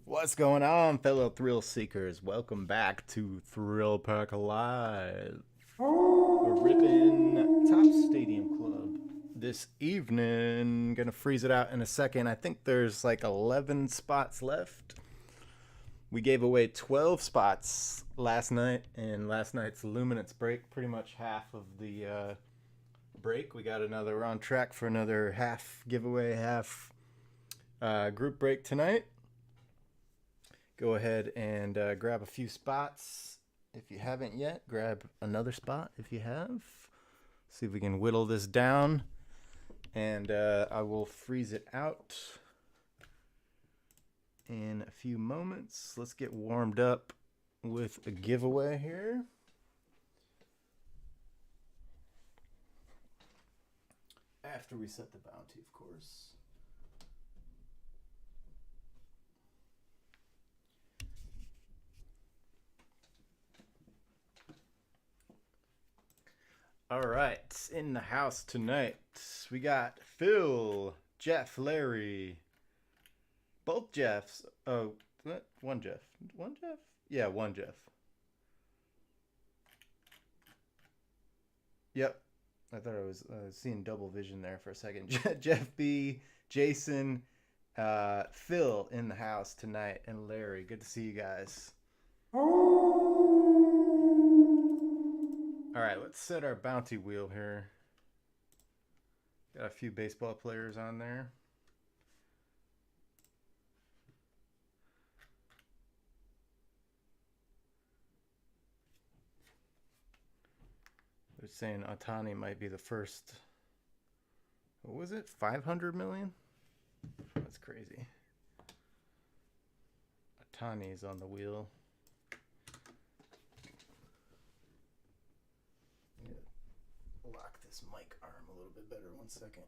What's going on, fellow thrill seekers? Welcome back to Thrillpack Live. We're ripping Top Stadium Club this evening. Gonna freeze it out in a second. I think there's like 11 spots left. We gave away 12 spots last night, and last night's Luminance break, pretty much half of the break. We got another, we're on track for another half giveaway, half group break tonight. Go ahead and grab a few spots. If you haven't yet, grab another spot if you have. See if we can whittle this down. And I will freeze it out in a few moments. Let's get warmed up with a giveaway here. After we set the bounty, of course. All right, in the house tonight, we got Phil, Jeff, Larry, both Jeffs. Oh, one Jeff. One Jeff? Yeah, one Jeff. Yep. I thought I was seeing double vision there for a second. Jeff B, Jason, Phil in the house tonight, and Larry. Good to see you guys. All right, let's set our bounty wheel here. Got a few baseball players on there. They're saying Otani might be the first. What was it? 500 million? That's crazy. Otani's on the wheel. Lock this mic arm a little bit better. 1 second.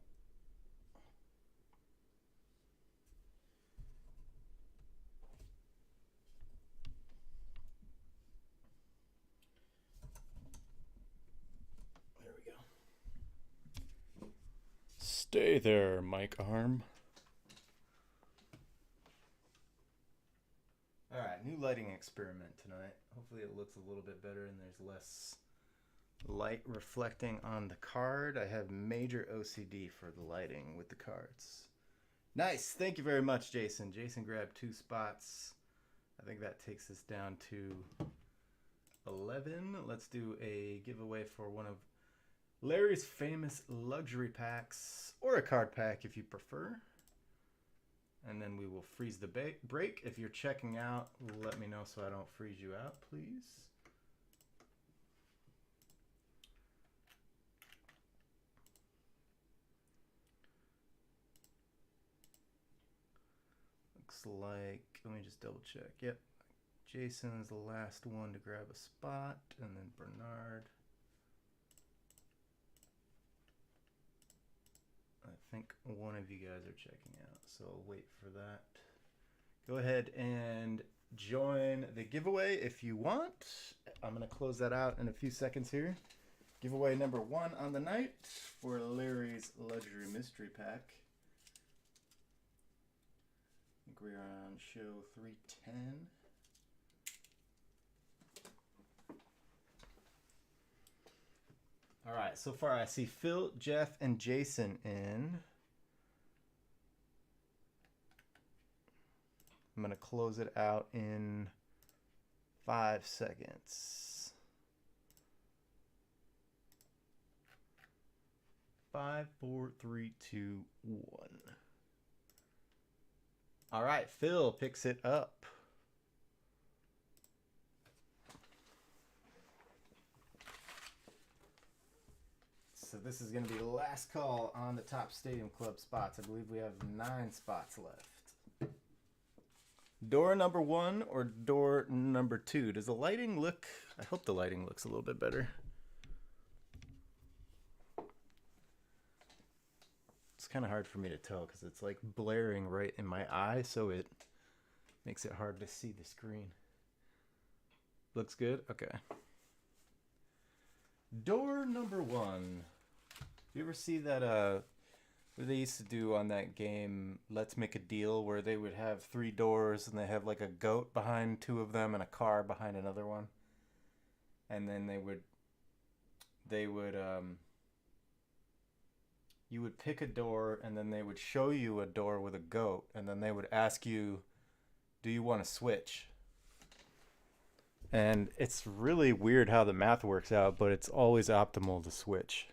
There we go. Stay there, mic arm. All right, new lighting experiment tonight. Hopefully it looks a little bit better and there's less light reflecting on the card. I have major OCD for the lighting with the cards. Nice. Thank you very much, Jason. Jason grabbed 2 spots. I think that takes us down to 11. Let's do a giveaway for one of Larry's famous luxury packs, or a card pack if you prefer. And then we will freeze the break. If you're checking out, let me know so I don't freeze you out, please. Looks like, let me just double check. Yep, Jason is the last one to grab a spot, and then Bernard. I think one of you guys are checking out, so I'll wait for that. Go ahead and join the giveaway if you want. I'm going to close that out in a few seconds here. Giveaway number 1 on the night for Larry's Luxury Mystery Pack. I think we're on show 310. All right, so far I see Phil, Jeff, and Jason in. I'm going to close it out in 5 seconds. 5, 4, 3, 2, 1. All right, Phil picks it up. So this is going to be the last call on the Top Stadium Club spots. I believe we have 9 spots left. Door number 1 or door number 2? Does the lighting look... I hope the lighting looks a little bit better. It's kind of hard for me to tell because it's like blaring right in my eye, so it makes it hard to see the screen. Looks good? Okay. Door number 1. You ever see that they used to do on that game, Let's Make a Deal, where they would have three doors and they have like a goat behind two of them and a car behind another one. And then you would pick a door and then they would show you a door with a goat and then they would ask you, do you want to switch? And it's really weird how the math works out, but it's always optimal to switch.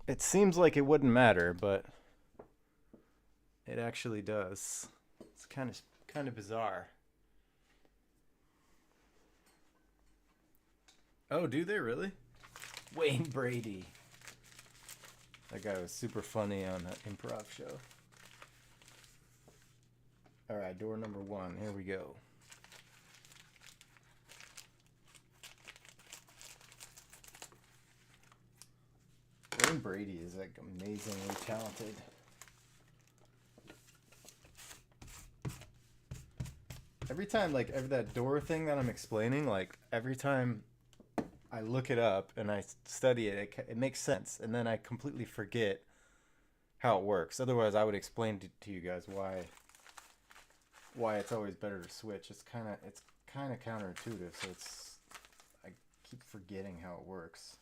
It seems like it wouldn't matter, but it actually does. It's kind of bizarre. Oh, do they really? Wayne Brady. That guy was super funny on an improv show. All right, door number 1. Here we go. Wayne Brady is like amazingly talented. Every time, like that door thing that I'm explaining, like every time I look it up and I study it, it makes sense, and then I completely forget how it works. Otherwise, I would explain to you guys why it's always better to switch. It's kind of counterintuitive, so I keep forgetting how it works.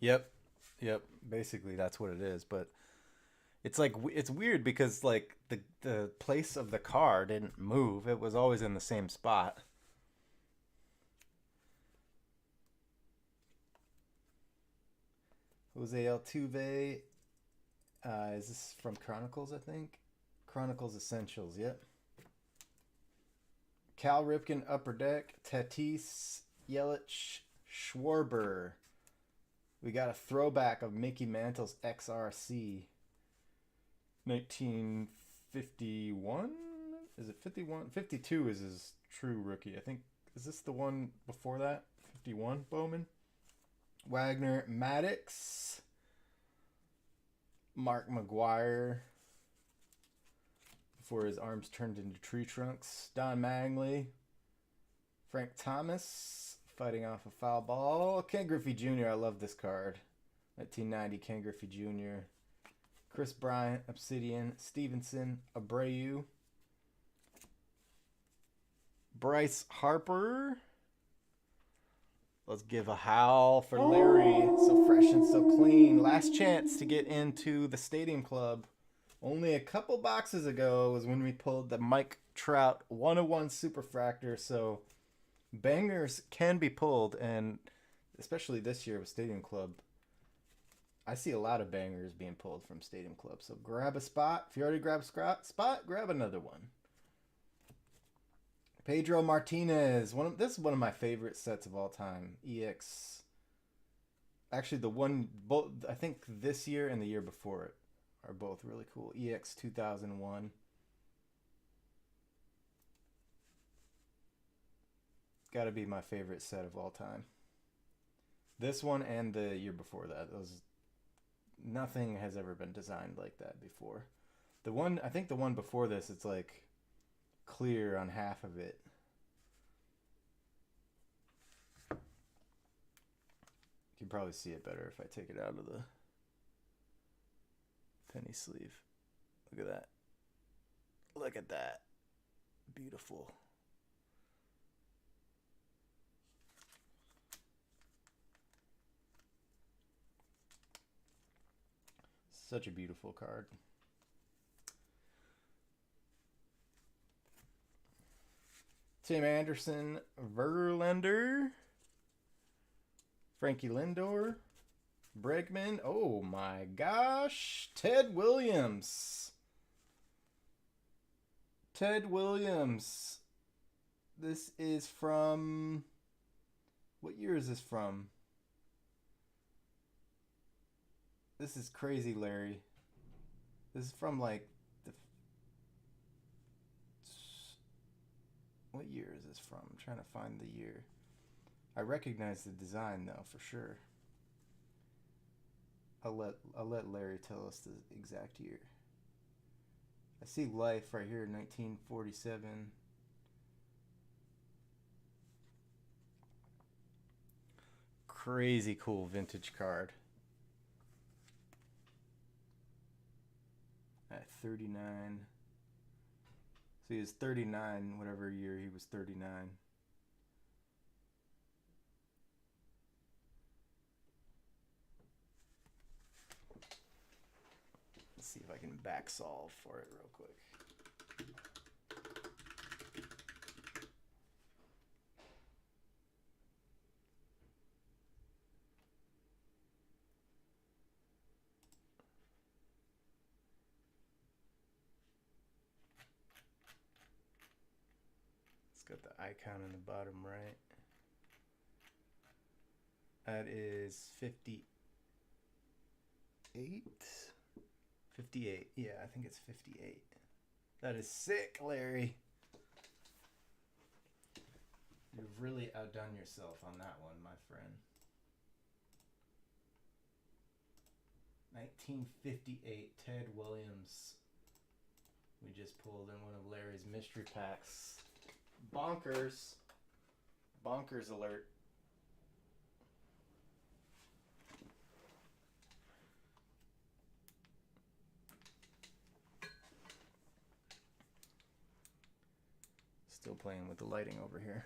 Yep. Basically, that's what it is. But it's like it's weird because like the place of the car didn't move. It was always in the same spot. Jose Altuve. Is this from Chronicles? I think Chronicles Essentials. Yep. Cal Ripken Upper Deck. Tatis, Yelich, Schwarber. We got a throwback of Mickey Mantle's XRC. 1951? Is it 51? 52 is his true rookie. I think, is this the one before that? 51, Bowman? Wagner, Maddox. Mark McGuire. Before his arms turned into tree trunks. Don Mattingly. Frank Thomas. Fighting off a foul ball. Ken Griffey Jr. I love this card. 1990 Ken Griffey Jr. Chris Bryant, Obsidian, Stevenson, Abreu. Bryce Harper. Let's give a howl for Larry. So fresh and so clean. Last chance to get into the Stadium Club. Only a couple boxes ago was when we pulled the Mike Trout 101 Superfractor. So bangers can be pulled, and especially this year with Stadium Club, I see a lot of bangers being pulled from Stadium Club. So grab a spot. If you already grabbed a spot, grab another one. Pedro Martinez. This is one of my favorite sets of all time. EX. Actually, both I think this year and the year before it are both really cool. EX 2001. Got to be my favorite set of all time. This one and the year before that. Nothing has ever been designed like that before. I think the one before this, it's like clear on half of it. You can probably see it better if I take it out of the penny sleeve. Look at that. Look at that. Beautiful. Such a beautiful card. Tim Anderson, Verlander, Frankie Lindor, Bregman. Oh my gosh. Ted Williams. Ted Williams. This is from... What year is this from? This is crazy, Larry. This is from like the... What year is this from? I'm trying to find the year. I recognize the design though, for sure. I'll let Larry tell us the exact year. I see Life right here, 1947. Crazy cool vintage card. At 39. So he was 39, whatever year he was 39. Let's see if I can back solve for it real quick. It's got the icon in the bottom right. That is 58. 58. Yeah, I think it's 58. That is sick, Larry. You've really outdone yourself on that one, my friend. 1958 Ted Williams. We just pulled in one of Larry's mystery packs. Bonkers. Bonkers alert. Still playing with the lighting over here.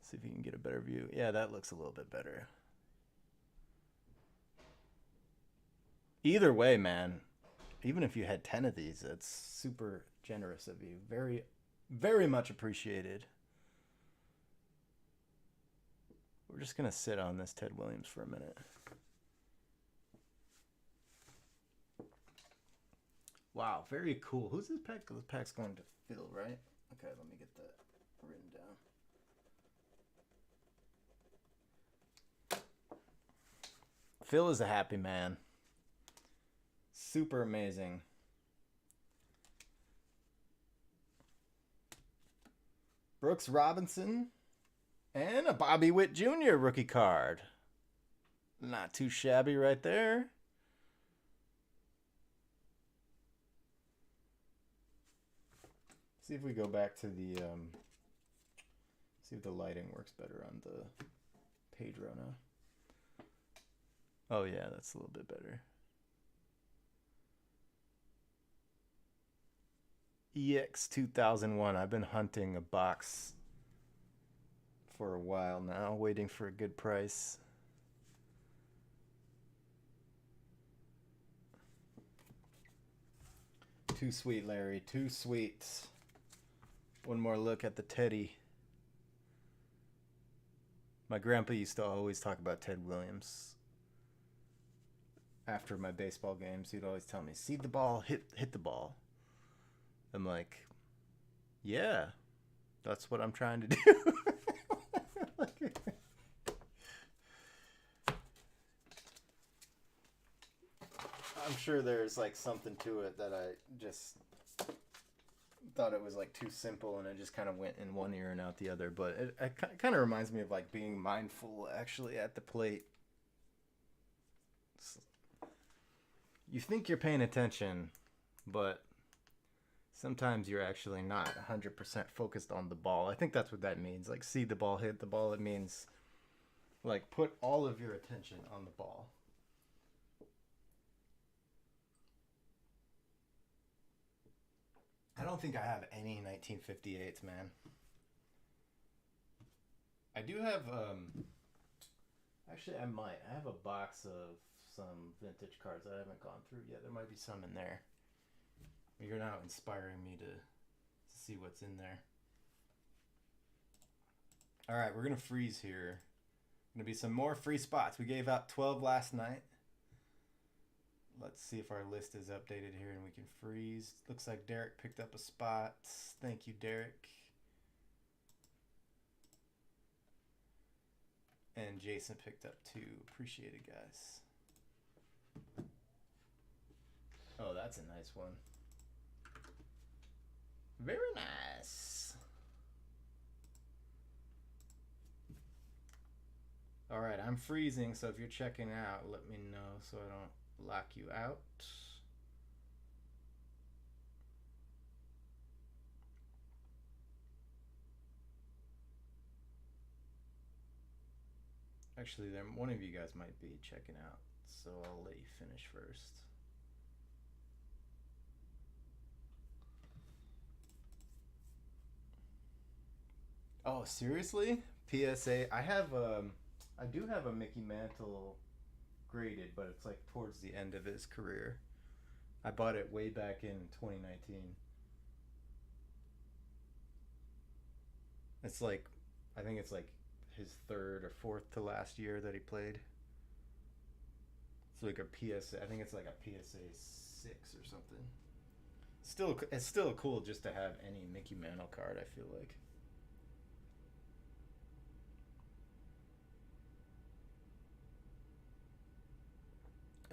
See if you can get a better view. Yeah, that looks a little bit better. Either way, man, even if you had 10 of these, that's super generous of you. Very, very much appreciated. We're just going to sit on this Ted Williams for a minute. Wow, very cool. Who's this pack? This pack's going to Phil, right? Okay, let me get that written down. Phil is a happy man. Super amazing. Brooks Robinson and a Bobby Witt Jr. rookie card. Not too shabby right there. See if we go back to the, see if the lighting works better on the Pedro now. Oh yeah, that's a little bit better. EX 2001. I've been hunting a box for a while now, waiting for a good price. Too sweet, Larry. Too sweet. One more look at the Teddy. My grandpa used to always talk about Ted Williams. After my baseball games, he'd always tell me, "See the ball, hit the ball." I'm like, yeah, that's what I'm trying to do. I'm sure there's like something to it that I just thought it was like too simple and it just kind of went in one ear and out the other. But it kind of reminds me of like being mindful actually at the plate. You think you're paying attention, but sometimes you're actually not 100% focused on the ball. I think that's what that means. Like, see the ball, hit the ball. It means, like, put all of your attention on the ball. I don't think I have any 1958s, man. I do have, actually I might. I have a box of some vintage cards that I haven't gone through yet. There might be some in there. You're now inspiring me to see what's in there. All right, we're going to freeze here. Going to be some more free spots. We gave out 12 last night. Let's see if our list is updated here and we can freeze. Looks like Derek picked up a spot. Thank you, Derek. And Jason picked up 2. Appreciate it, guys. Oh, that's a nice one. Very nice. I'm freezing, so if you're checking out, let me know so I don't lock you out. Actually, then one of you guys might be checking out, so I'll let you finish first. Oh, seriously? PSA. I do have a Mickey Mantle graded, but it's like towards the end of his career. I bought it way back in 2019. It's like, I think it's like his third or fourth to last year that he played. It's like a PSA. I think it's like a PSA 6 or something. It's still cool just to have any Mickey Mantle card. I feel like.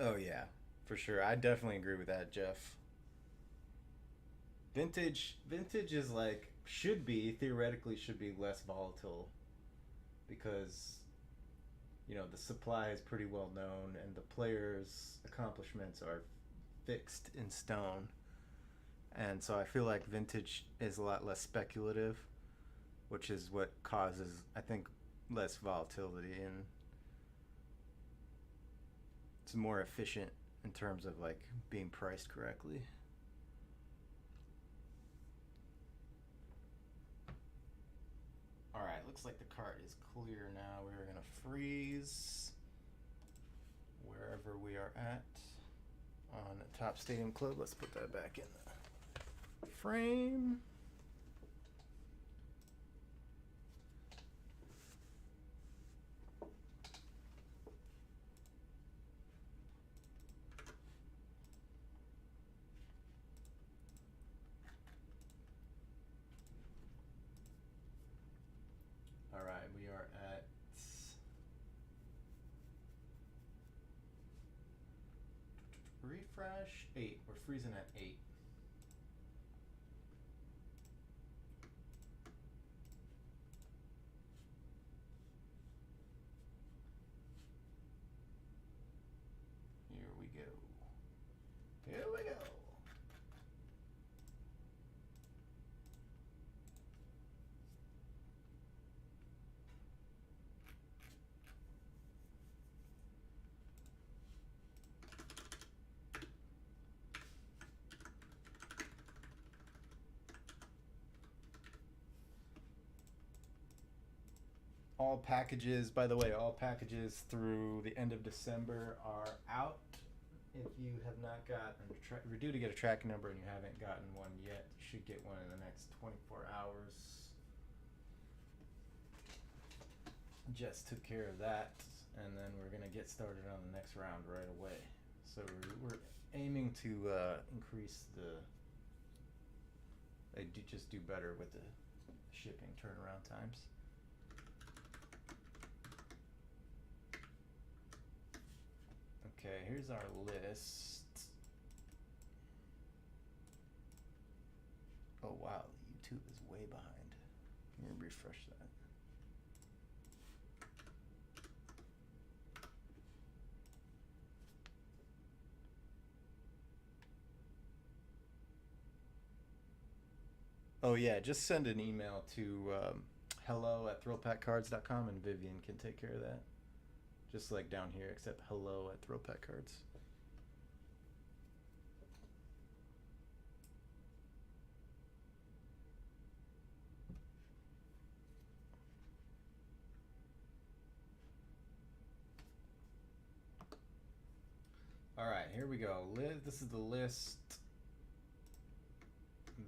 Oh yeah, for sure. I definitely agree with that, Jeff. Vintage is like should be theoretically should be less volatile because the supply is pretty well known and the players' accomplishments are fixed in stone. And so I feel like vintage is a lot less speculative, which is what causes I think less volatility and it's more efficient in terms of like being priced correctly. All right, looks like the cart is clear now. We're gonna freeze wherever we are at on Top Stadium Club. Let's put that back in the frame. All right, we are at refresh 8. We're freezing at 8. Here we go. Here we go. All packages, by the way, all packages through the end of December are out. If you have not gotten, if you're due to get a tracking number and you haven't gotten one yet, you should get one in the next 24 hours. Just took care of that, and then we're gonna get started on the next round right away. So we're aiming to increase just do better with the shipping turnaround times. Okay, here's our list. Oh wow, YouTube is way behind. Let me refresh that. Oh yeah, just send an email to hello@thrillpackcards.com and Vivian can take care of that. Just like down here, except hello@thrillpackcards. All right, here we go. This is the list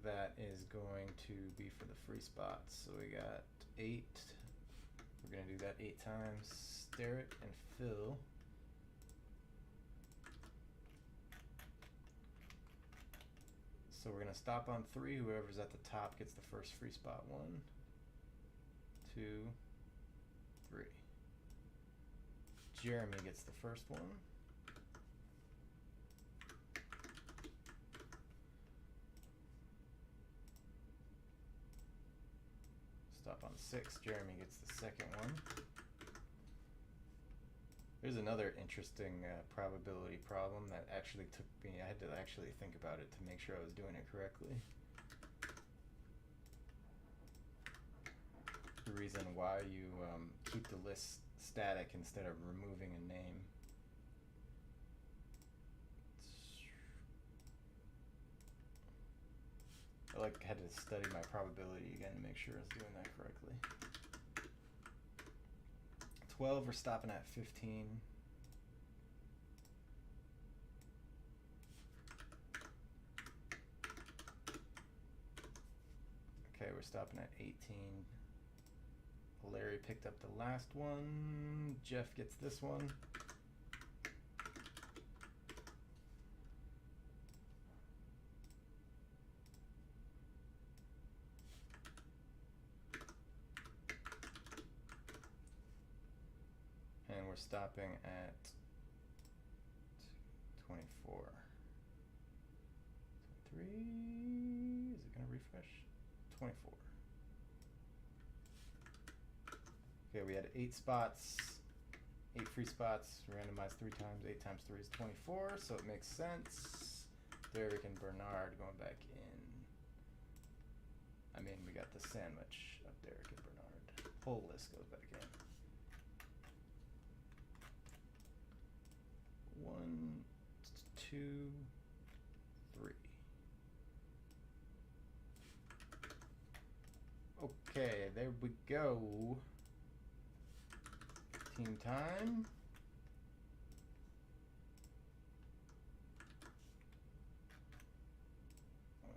that is going to be for the free spots. So we got 8. We're gonna do that 8 times. Derek and Phil. So we're gonna stop on 3. Whoever's at the top gets the first free spot. 1, 2, 3. Jeremy gets the first one. Stop on 6. Jeremy gets the second one. There's another interesting probability problem that actually took me, I had to actually think about it to make sure I was doing it correctly. The reason why you keep the list static instead of removing a name. I had to study my probability again to make sure I was doing that correctly. 12, we're stopping at 15. Okay, we're stopping at 18. Larry picked up the last one. Jeff gets this one. And we're stopping at 24. 23. Is it going to refresh? 24. Okay, we had 8 spots, 8 free spots, randomized 3 times. 8 times 3 is 24, so it makes sense. Derek and Bernard going back in. I mean, we got the sandwich of Derek and Bernard. Whole list goes back in. 1, 2, 3. Okay, there we go. Team time. 1,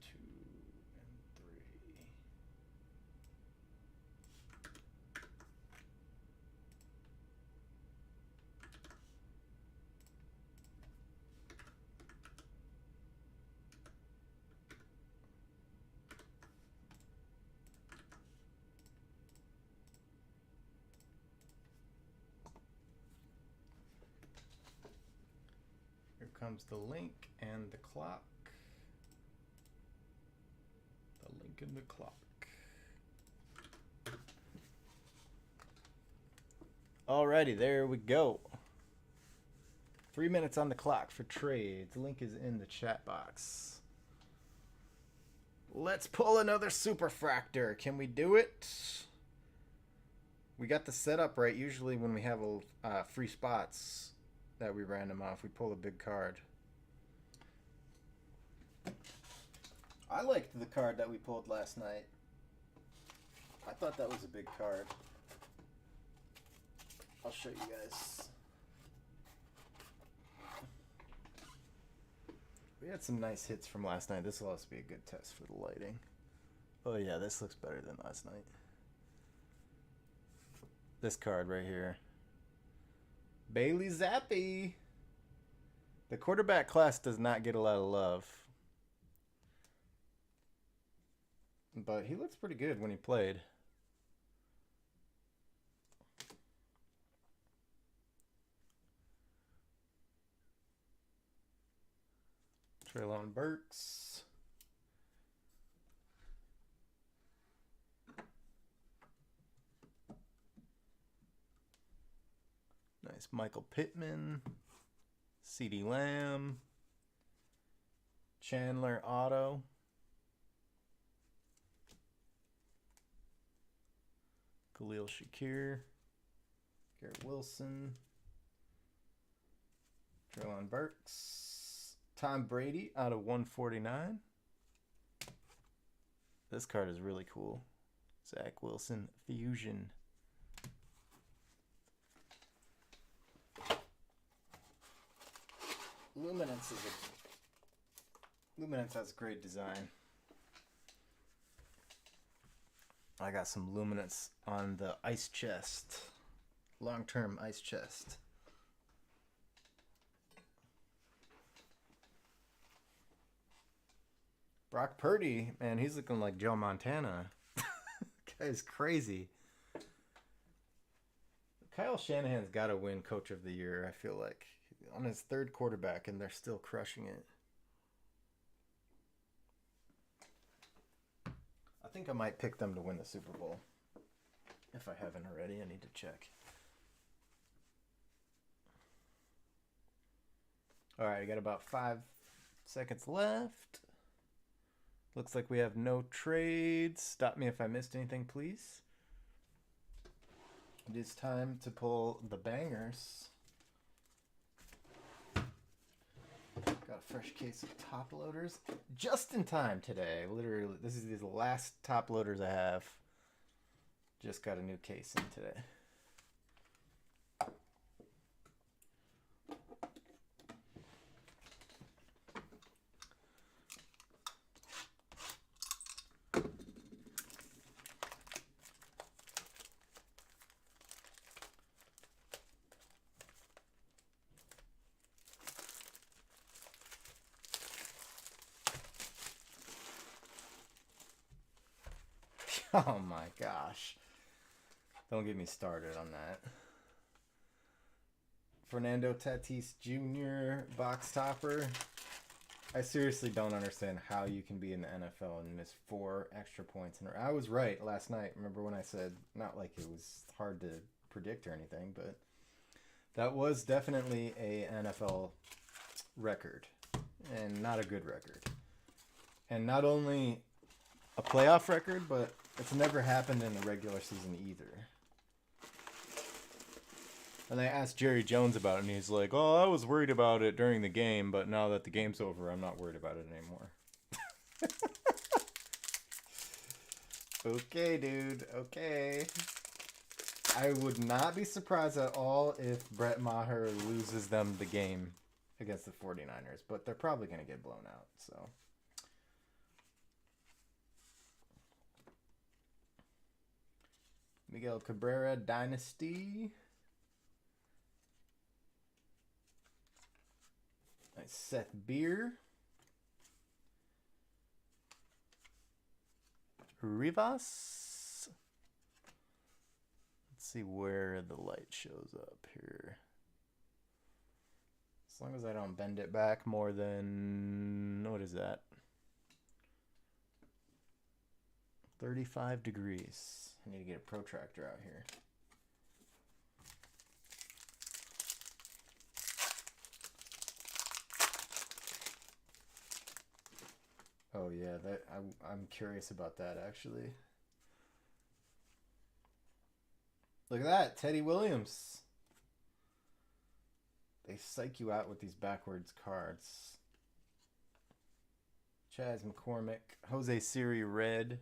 2, and 3. Here comes the link and the clock. The link and the clock. Alrighty, there we go. 3 minutes on the clock for trades. Link is in the chat box. Let's pull another superfractor. Can we do it? We got the setup right. Usually when we have free spots that we random off, we pull a big card. I liked the card that we pulled last night. I thought that was a big card. I'll show you guys. We had some nice hits from last night. This will also be a good test for the lighting. Oh yeah, this looks better than last night. This card right here. Bailey Zappi. The quarterback class does not get a lot of love. But he looks pretty good when he played. Treylon Burks. Nice Michael Pittman. CeeDee Lamb. Chandler Otto. Khalil Shakir. Garrett Wilson. Treylon Burks. Tom Brady out of 149. This card is really cool. Zach Wilson Fusion. Luminance has great design. I got some Luminance on the ice chest. Long-term ice chest. Brock Purdy, man, he's looking like Joe Montana. Guy's crazy. Kyle Shanahan's got to win Coach of the Year, I feel like. On his 3rd quarterback, and they're still crushing it. I think I might pick them to win the Super Bowl. If I haven't already, I need to check. All right, I got about 5 seconds left. Looks like we have no trades. Stop me if I missed anything, please. It is time to pull the bangers. Got a fresh case of top loaders just in time today. Literally, this is the last top loaders I have. Just got a new case in today. Oh my gosh. Don't get me started on that. Fernando Tatis Jr. box topper. I seriously don't understand how you can be in the NFL and miss 4 extra points. I was right last night. Remember when I said, not like it was hard to predict or anything, but that was definitely a NFL record and not a good record. And not only a playoff record, but it's never happened in the regular season either. And I asked Jerry Jones about it, and he's like, "Oh, I was worried about it during the game, but now that the game's over, I'm not worried about it anymore." Okay, dude. Okay. I would not be surprised at all if Brett Maher loses them the game against the 49ers, but they're probably going to get blown out, so... Miguel Cabrera Dynasty. Nice Seth Beer. Rivas. Let's see where the light shows up here. As long as I don't bend it back more than, what is that? 35 degrees. I need to get a protractor out here. Oh yeah, that I'm curious about that actually. Look at that, Teddy Williams. They psych you out with these backwards cards. Chaz McCormick, Jose Siri red.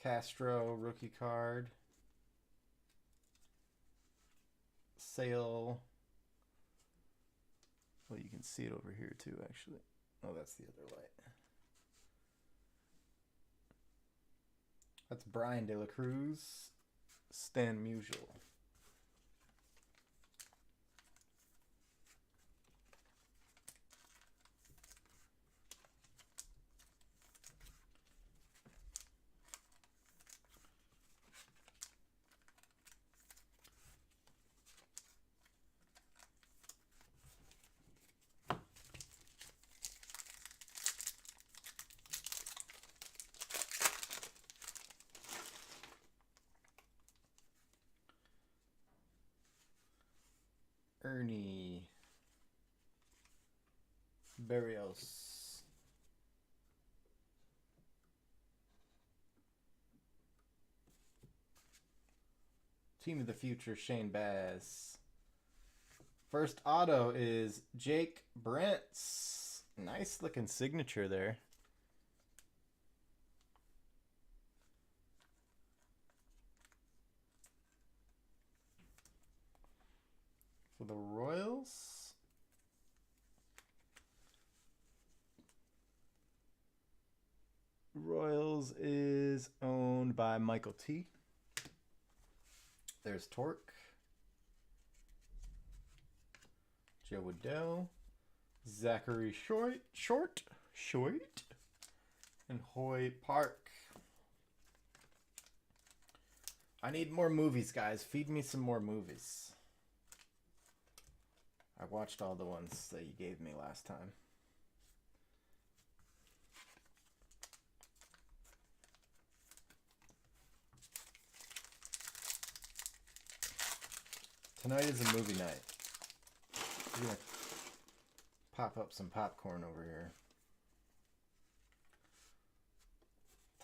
Castro rookie card. Sale. Well, you can see it over here too, actually. Oh, that's the other light. That's Brian De La Cruz. Stan Musial. Ernie Berrios. Team of the Future, Shane Baz. First auto is Jake Brentz. Nice looking signature there. For the Royals. Royals is owned by Michael T. There's Torque. Joe Waddell. Zachary Short. And Hoy Park. I need more movies, guys. Feed me some more movies. I watched all the ones that you gave me last time. Tonight is a movie night. pop up some popcorn over here.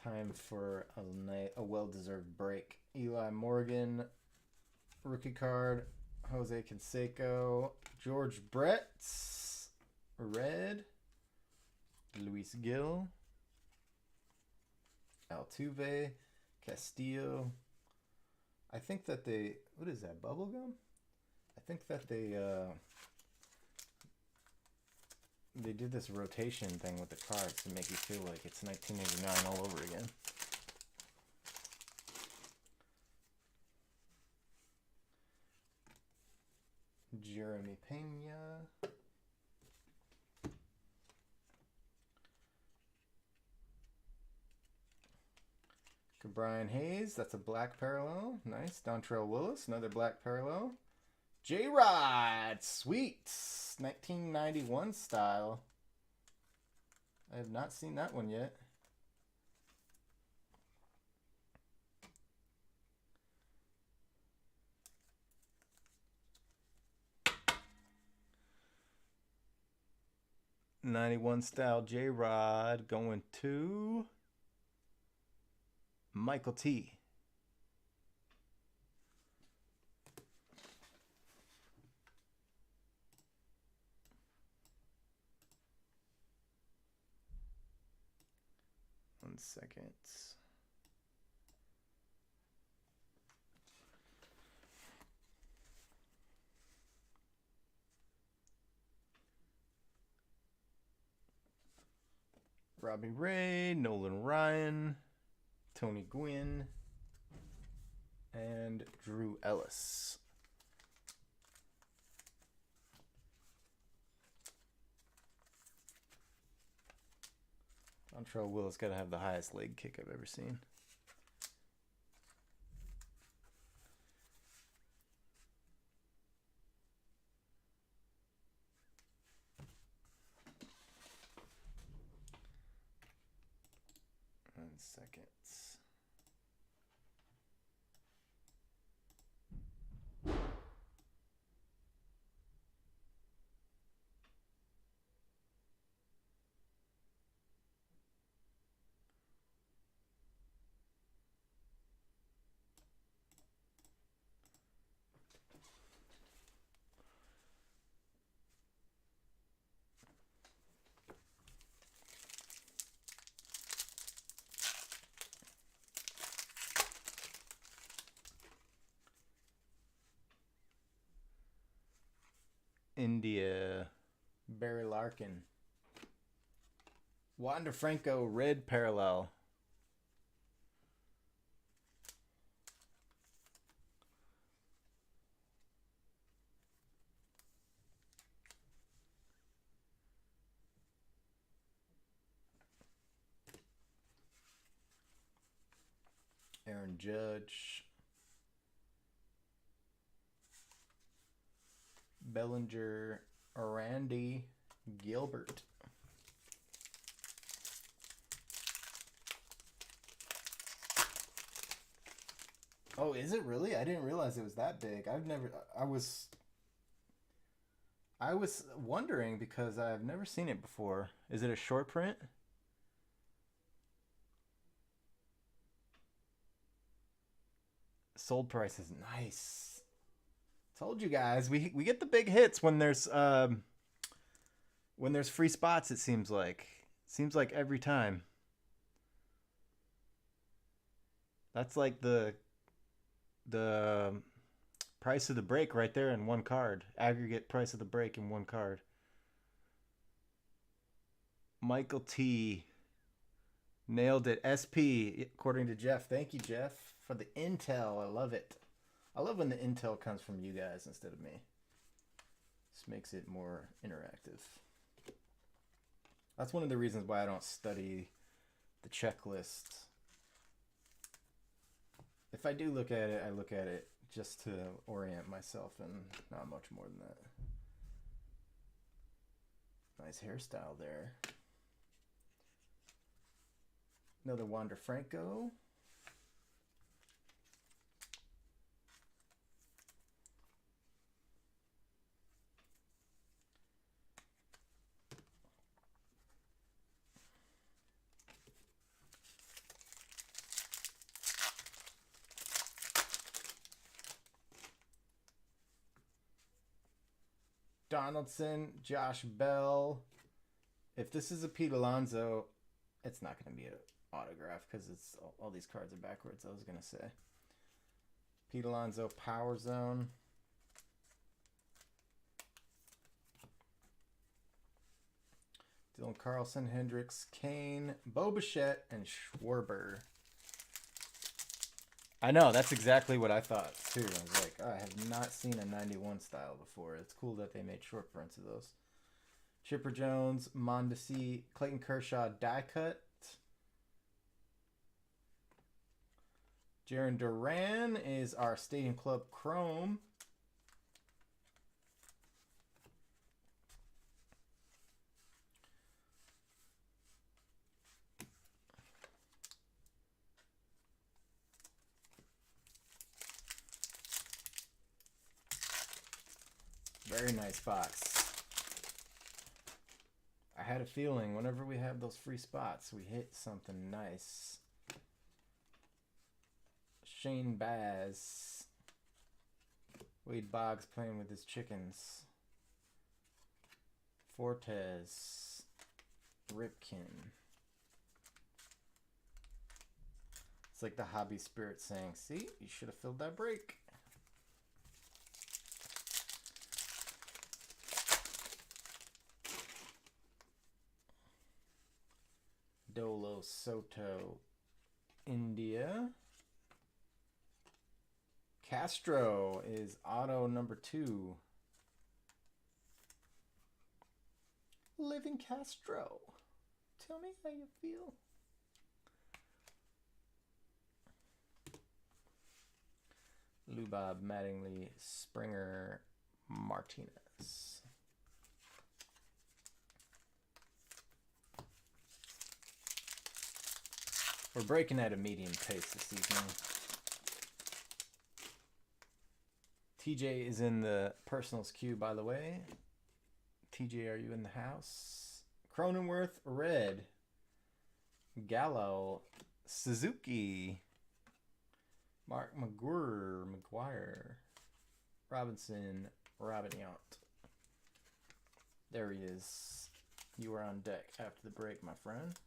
Time for a well-deserved break. Eli Morgan, rookie card. Jose Canseco, George Brett, red. Luis Gil, Altuve, Castillo. I think that they, what is that, bubblegum? I think that they did this rotation thing with the cards to make you feel like it's 1989 all over again. Jeremy Pena. Brian Hayes, that's a black parallel. Nice. Dontrell Willis, another black parallel. J-Rod, sweet. 1991 style. I have not seen that one yet. '91 style J-Rod going to Michael T. One second. Robbie Ray, Nolan Ryan, Tony Gwynn, and Drew Ellis. Dontrell Willis got to have the highest leg kick I've ever seen. Seconds. India, Barry Larkin. Wander Franco, red parallel. Aaron Judge. Bellinger, Randy Gilbert. Oh, is it really? I didn't realize it was that big. I was wondering because I've never seen it before. Is it a short print? Sold price is nice. Told you guys, we get the big hits when there's free spots. It seems like every time. That's like the price of the break right there in one card. Aggregate price of the break in one card. Michael T. Nailed it. SP according to Jeff. Thank you, Jeff, for the intel. I love it. I love when the intel comes from you guys instead of me. This makes it more interactive. That's one of the reasons why I don't study the checklist. If I do look at it, I look at it just to orient myself and not much more than that. Nice hairstyle there. Another Wander Franco. Donaldson, Josh Bell. If this is a Pete Alonso, it's not going to be an autograph because it's all these cards are backwards, I was going to say. Pete Alonso, Power Zone. Dylan Carlson, Hendricks, Kane, Bo Bichette, and Schwarber. I know, that's exactly what I thought, too. I was like, oh, I have not seen a 91 style before. It's cool that they made short prints of those. Chipper Jones, Mondesi, Clayton Kershaw, die cut. Jarren Duran is our Stadium Club Chrome. Very nice box. I had a feeling whenever we have those free spots, we hit something nice. Shane Baz. Wade Boggs playing with his chickens. Fortes. Ripken. It's like the hobby spirit saying, see, you should have filled that break. Dolo Soto, India. Castro is auto number 2. Living Castro. Tell me how you feel. Lubob, Mattingly, Springer, Martinez. We're breaking at a medium pace this evening. TJ is in the personals queue, by the way. TJ, are you in the house? Cronenworth, red. Gallo, Suzuki. Mark McGuire. Robinson, Robinant. There he is. You are on deck after the break, my friend.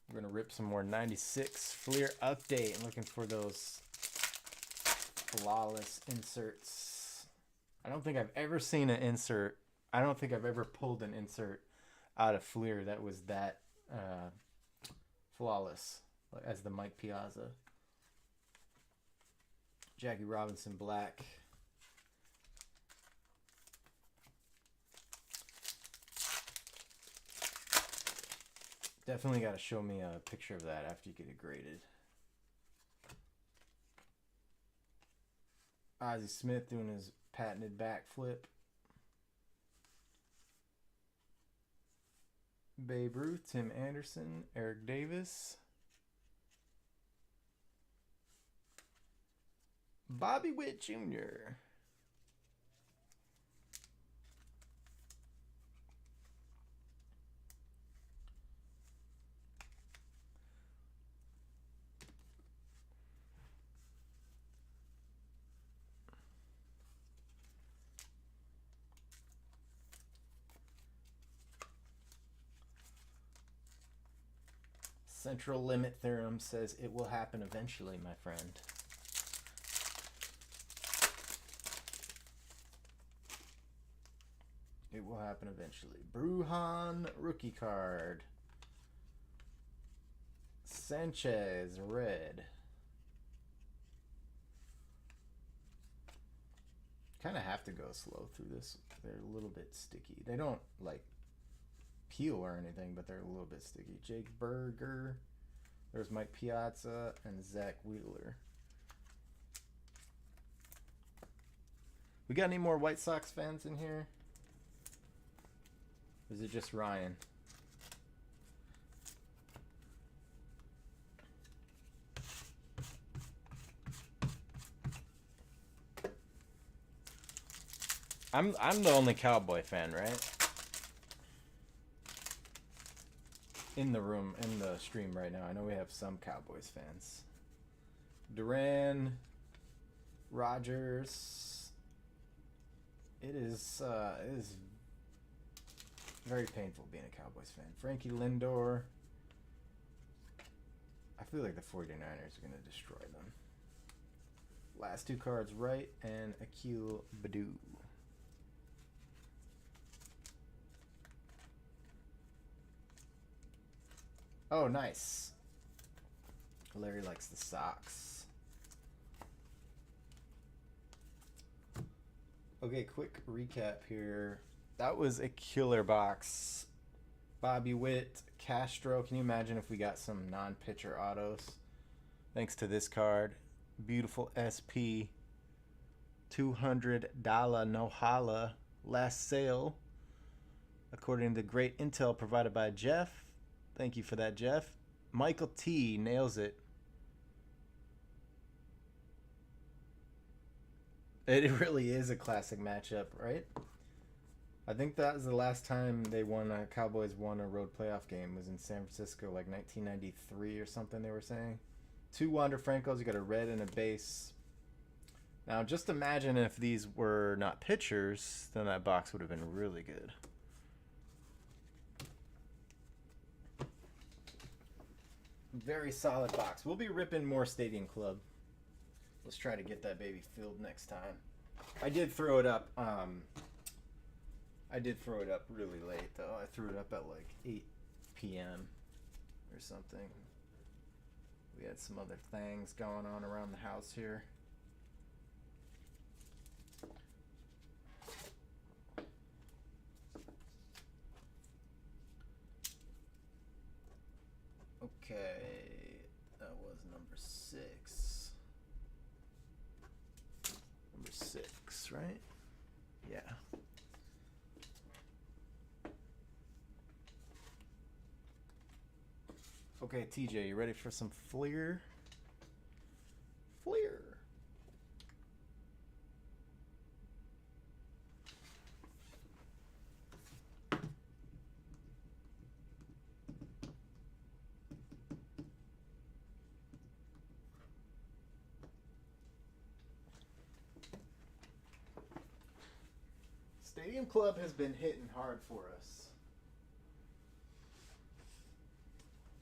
We're going to rip some more 96 Fleer update. I'm looking for those flawless inserts. I don't think I've ever seen an insert. I don't think I've ever pulled an insert out of Fleer that was that flawless as the Mike Piazza. Jackie Robinson Black. Definitely got to show me a picture of that after you get it graded. Ozzie Smith doing his patented backflip. Babe Ruth, Tim Anderson, Eric Davis. Bobby Witt Jr. Central limit theorem says it will happen eventually, my friend. It will happen eventually. Bruhan rookie card. Sanchez red. Kind of have to go slow through this. They're a little bit sticky. They don't like peel or anything, but they're a little bit sticky. Jake Berger. There's Mike Piazza and Zach Wheeler. We got any more White Sox fans in here? Or is it just Ryan? I'm the only Cowboy fan, right? In the room, in the stream right now. I know we have some Cowboys fans. Duran, Rogers, It is very painful being a Cowboys fan. Frankie Lindor. I feel like the 49ers are going to destroy them. Last two cards, right, and Akil Badu. Oh, nice. Larry likes the Sox. Okay, quick recap here. That was a killer box. Bobby Witt, Castro. Can you imagine if we got some non-pitcher autos? Thanks to this card. Beautiful SP. $200 no holla. Last sale. According to great intel provided by Jeff. Thank you for that, Jeff. Michael T nails it. It really is a classic matchup, right? I think that was the last time they won Cowboys won a road playoff game was in San Francisco, like 1993 or something they were saying. 2 Wander Francos, you got a red and a base. Now just imagine if these were not pitchers, then that box would have been really good. Very solid box. We'll be ripping more Stadium Club. Let's try to get that baby filled next time. I did throw it up. I did throw it up really late though. I threw it up at like 8 p.m. or something. We had some other things going on around the house here. Okay, that was number 6. Number 6, right? Yeah. Okay, TJ, you ready for some Fleer? Fleer. Stadium Club has been hitting hard for us.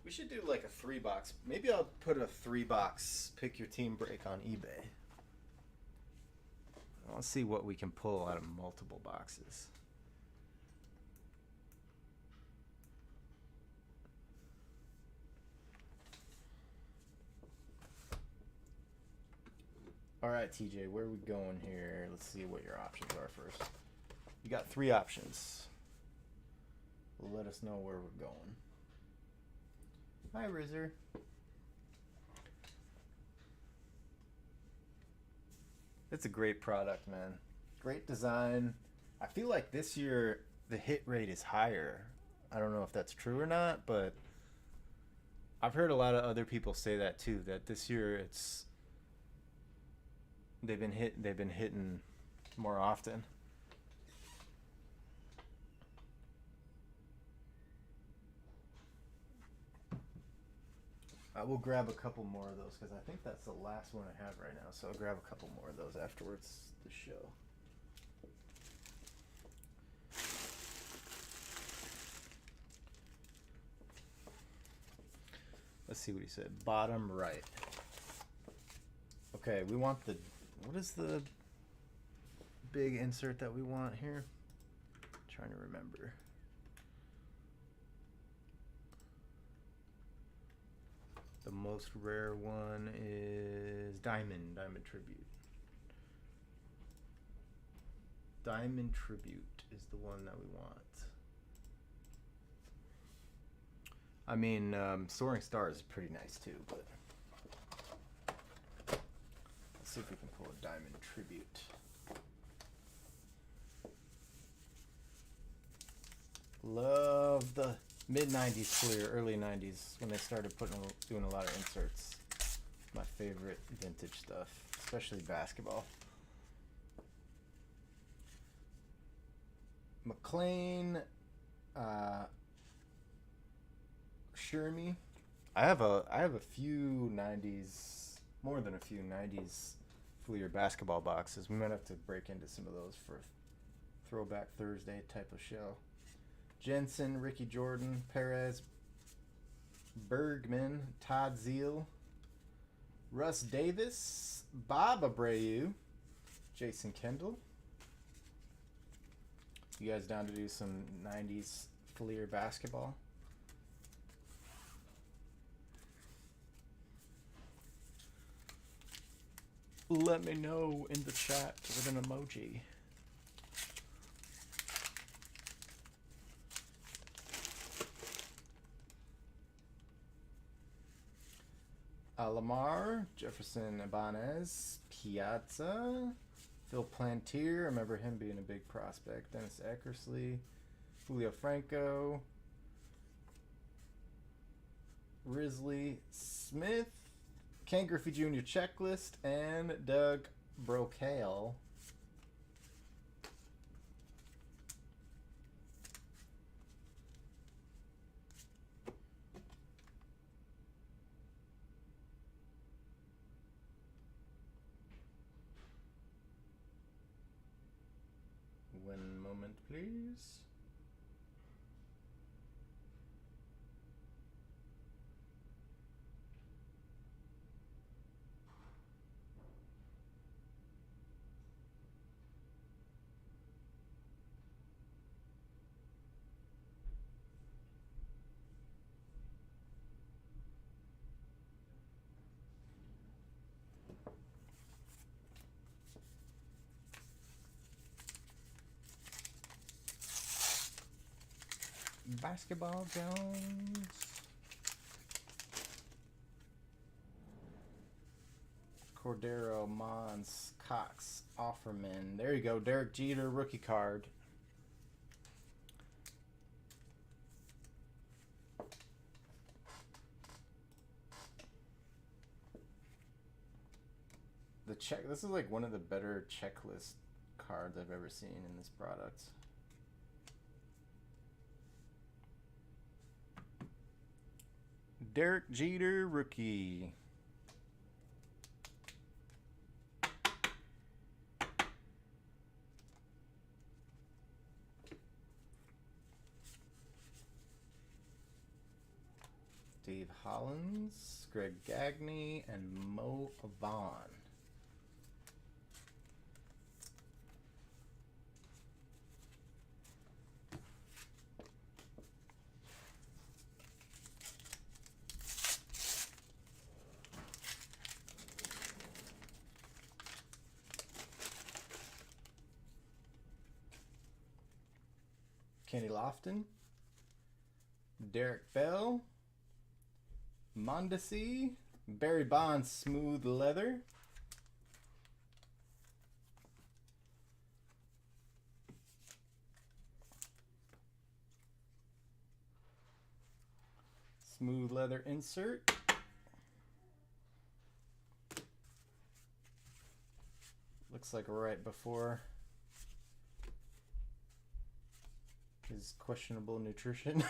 We should do like a 3-box. Maybe I'll put a 3-box pick your team break on eBay. I want to see what we can pull out of multiple boxes. All right, TJ, where are we going here? Let's see what your options are first. You got 3 options. Let us know where we're going. Hi, Rizzer. It's a great product, man. Great design. I feel like this year the hit rate is higher. I don't know if that's true or not, but I've heard a lot of other people say that too. That this year they've been hitting more often. I will grab a couple more of those because I think that's the last one I have right now. So I'll grab a couple more of those afterwards the show. Let's see what he said. Bottom right. Okay, we want the... What is the big insert that we want here? I'm trying to remember. The most rare one is Diamond Tribute. Diamond Tribute is the one that we want. I mean, Soaring Star is pretty nice too, but let's see if we can pull a Diamond Tribute. Love the mid-90s Fleer, early 90s when they started doing a lot of inserts. My favorite vintage stuff, especially basketball. McLean, Shermy. I have a few 90s, more than a few 90s Fleer basketball boxes. We might have to break into some of those for Throwback Thursday type of show. Jensen, Ricky Jordan, Perez, Bergman, Todd Zeal, Russ Davis, Bob Abreu, Jason Kendall. You guys down to do some 90s Fleer basketball? Let me know in the chat with an emoji. Lamar, Jefferson Ibanez, Piazza, Phil Plantier, remember him being a big prospect. Dennis Eckersley, Julio Franco, Risley Smith, Ken Griffey Jr. checklist, and Doug Brocale. One moment, please. Basketball Jones. Cordero, Mons, Cox, Offerman. There you go. Derek Jeter rookie card. The check. This is like one of the better checklist cards I've ever seen in this product. Derek Jeter rookie. Dave Hollins, Greg Gagne, and Mo Vaughn. Kenny Lofton, Derek Bell, Mondesi, Barry Bonds smooth leather, smooth leather insert, looks like right before his questionable nutrition.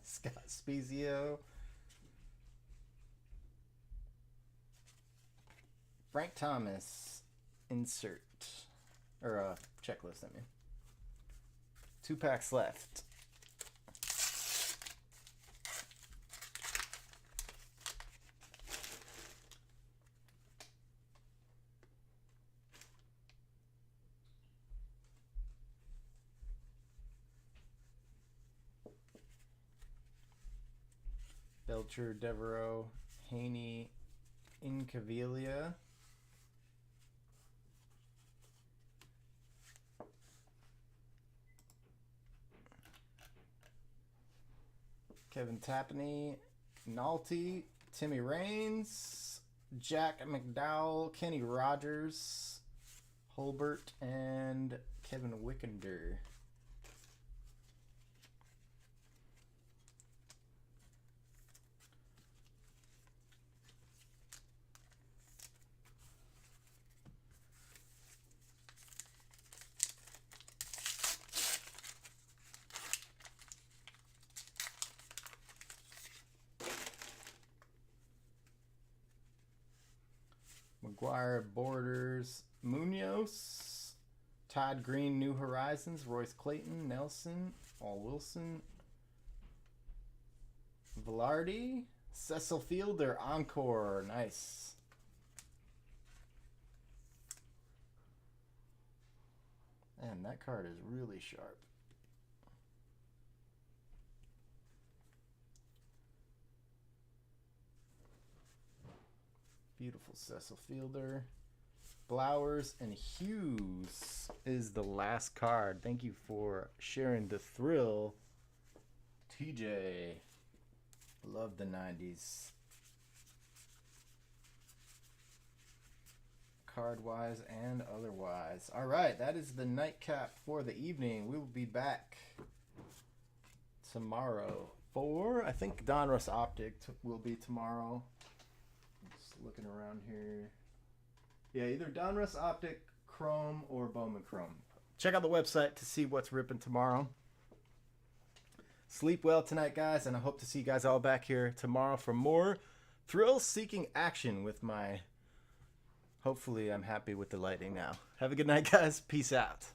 Scott Spezio. Frank Thomas insert. Or checklist, I mean. 2 packs left. Belcher, Devereaux, Haney, Incaviglia. Kevin Tapney, Nolte, Timmy Raines, Jack McDowell, Kenny Rogers, Holbert, and Kevin Wickender. McGuire, Borders, Munoz, Todd Green, New Horizons. Royce Clayton, Nelson, All Wilson, Velarde, Cecil Fielder, Encore. Nice. Man, that card is really sharp. Beautiful Cecil Fielder. Blowers and Hughes is the last card. Thank you for sharing the thrill, TJ. Love the 90s. Card-wise and otherwise. All right, that is the nightcap for the evening. We will be back tomorrow for, I think Donruss Optic will be tomorrow. Just looking around here. Yeah, either Donruss Optic Chrome or BOWMAN Chrome. Check out the website to see what's ripping tomorrow. Sleep well tonight, guys, and I hope to see you guys all back here tomorrow for more thrill-seeking action with my... Hopefully, I'm happy with the lighting now. Have a good night, guys. Peace out.